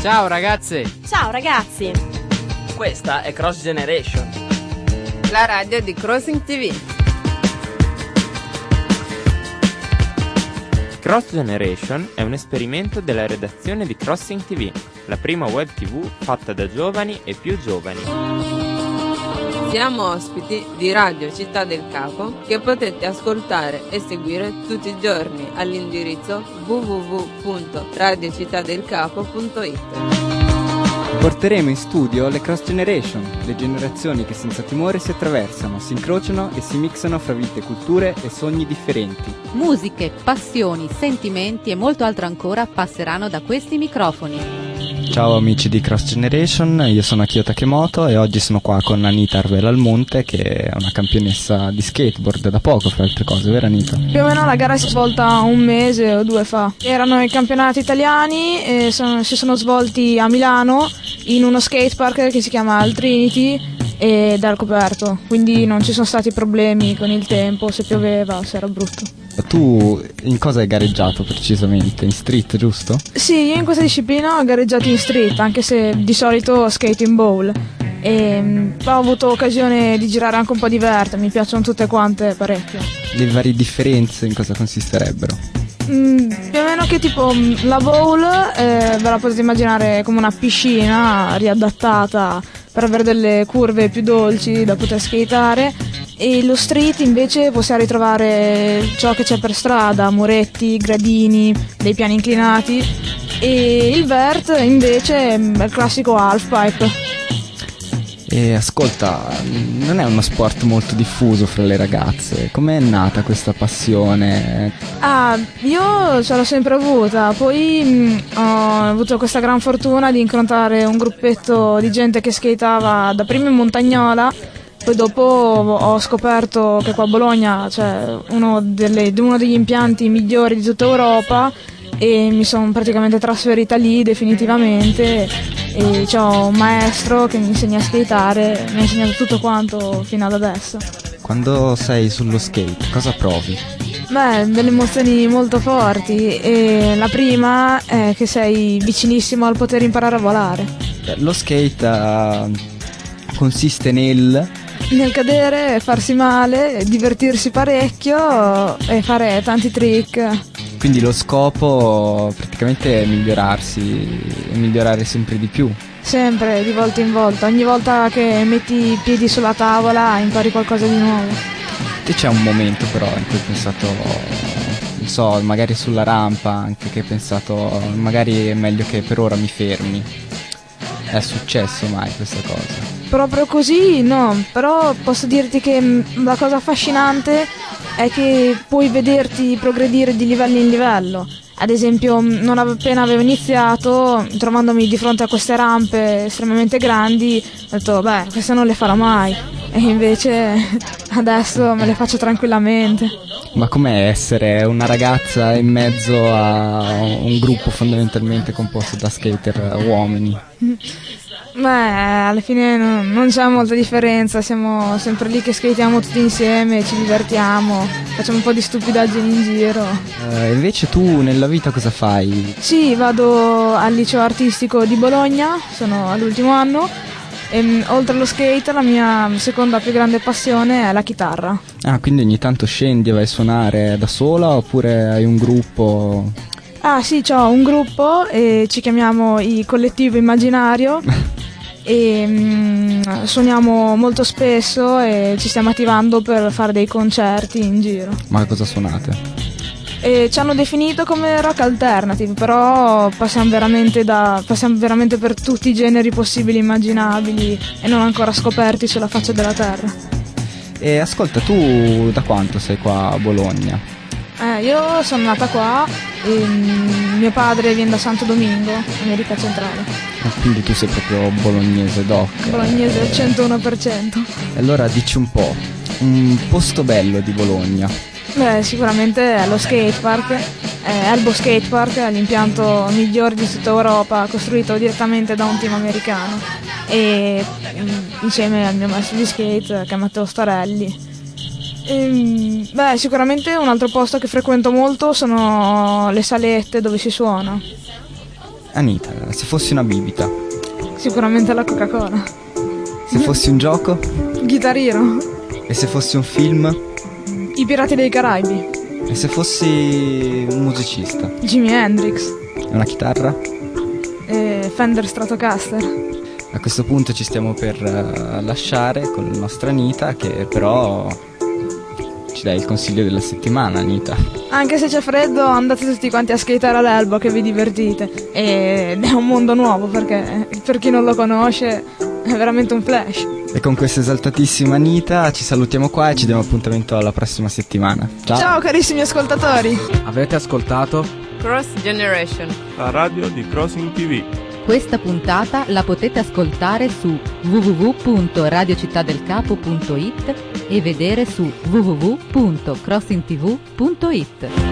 Ciao ragazze! Ciao ragazzi! Questa è Cross Generation, la radio di Crossing TV. Cross Generation è un esperimento della redazione di Crossing TV, la prima web TV fatta da giovani e più giovani. Siamo ospiti di Radio Città del Capo che potete ascoltare e seguire tutti i giorni all'indirizzo www.radiocittadelcapo.it. Porteremo in studio le Cross Generation, le generazioni che senza timore si attraversano, si incrociano e si mixano fra vite, culture e sogni differenti. Musiche, passioni, sentimenti e molto altro ancora passeranno da questi microfoni. Ciao amici di Cross Generation, io sono Akio Takemoto e oggi sono qua con Anita Arvelalmonte, che è una campionessa di skateboard da poco, fra altre cose, vero Anita? Più o meno la gara si è svolta un mese o due fa. Erano i campionati italiani e si sono svolti a Milano in uno skatepark che si chiama Al Trinity ed è al coperto, quindi non ci sono stati problemi con il tempo, se pioveva, se era brutto. Tu in cosa hai gareggiato precisamente? In street, giusto? Sì, io in questa disciplina ho gareggiato in street, anche se di solito skate in bowl. Però ho avuto occasione di girare anche un po' di vert, mi piacciono tutte quante parecchio. Le varie differenze in cosa consisterebbero? Più o meno che tipo la bowl ve la potete immaginare come una piscina riadattata per avere delle curve più dolci da poter skateare, e lo street invece possiamo ritrovare ciò che c'è per strada, muretti, gradini, dei piani inclinati, e il vert invece è il classico halfpipe. E ascolta, non è uno sport molto diffuso fra le ragazze, com'è nata questa passione? Io ce l'ho sempre avuta, poi ho avuto questa gran fortuna di incontrare un gruppetto di gente che skateava da prima in Montagnola, poi dopo ho scoperto che qua a Bologna c'è uno degli impianti migliori di tutta Europa e mi sono praticamente trasferita lì definitivamente, e c'ho un maestro che mi insegna a skateare, mi ha insegnato tutto quanto fino ad adesso. Quando sei sullo skate, cosa provi? Beh, delle emozioni molto forti, e la prima è che sei vicinissimo al poter imparare a volare. Lo skate consiste nel cadere, farsi male, divertirsi parecchio e fare tanti trick. Quindi lo scopo praticamente è migliorarsi e migliorare sempre di più. Sempre, di volta in volta, ogni volta che metti i piedi sulla tavola impari qualcosa di nuovo. E c'è un momento però in cui hai pensato, non so, magari sulla rampa anche, che hai pensato magari è meglio che per ora mi fermi. È successo mai questa cosa? Proprio così no, però posso dirti che la cosa affascinante è che puoi vederti progredire di livello in livello. Ad esempio, non appena avevo iniziato, trovandomi di fronte a queste rampe estremamente grandi, ho detto, beh, queste non le farò mai. E invece adesso me le faccio tranquillamente. Ma com'è essere una ragazza in mezzo a un gruppo fondamentalmente composto da skater uomini? Beh, alla fine non c'è molta differenza, siamo sempre lì che skatiamo tutti insieme, ci divertiamo, facciamo un po' di stupidaggini in giro. Invece tu nella vita cosa fai? Sì, vado al liceo artistico di Bologna, sono all'ultimo anno, e oltre allo skate la mia seconda più grande passione è la chitarra. Ah, quindi ogni tanto scendi e vai a suonare da sola oppure hai un gruppo? Ah sì, c'ho un gruppo e ci chiamiamo i Collettivo Immaginario e suoniamo molto spesso e ci stiamo attivando per fare dei concerti in giro. Ma cosa suonate? E ci hanno definito come rock alternative, però passiamo veramente per tutti i generi possibili e immaginabili e non ancora scoperti sulla faccia della terra. E ascolta, tu da quanto sei qua a Bologna? Io sono nata qua e mio padre viene da Santo Domingo, America Centrale. Quindi tu sei proprio bolognese doc. Bolognese al 101%. Allora dici un po', un posto bello di Bologna. Beh, sicuramente è lo skatepark, è Elbow Skatepark, è l'impianto migliore di tutta Europa, costruito direttamente da un team americano e insieme al mio maestro di skate che è Matteo Starelli. Beh, sicuramente un altro posto che frequento molto sono le salette dove si suona. Anita, se fossi una bibita, Sicuramente la Coca-Cola. se fossi un gioco Guitar Hero. e se fossi un film I Pirati dei Caraibi. e se fossi un musicista, Jimi Hendrix. una chitarra. E Fender Stratocaster. A questo punto ci stiamo per lasciare con la nostra Anita, che però ci dai il consiglio della settimana, Anita. Anche se c'è freddo, andate tutti quanti a skateare all'Elba che vi divertite. Ed è un mondo nuovo, perché per chi non lo conosce è veramente un flash. E con questa esaltatissima Anita ci salutiamo qua e ci diamo appuntamento alla prossima settimana. Ciao! Ciao carissimi ascoltatori. Avete ascoltato Cross Generation. La radio di Crossing TV. Questa puntata la potete ascoltare su www.radiocittadelcapo.it e vedere su www.crossingtv.it.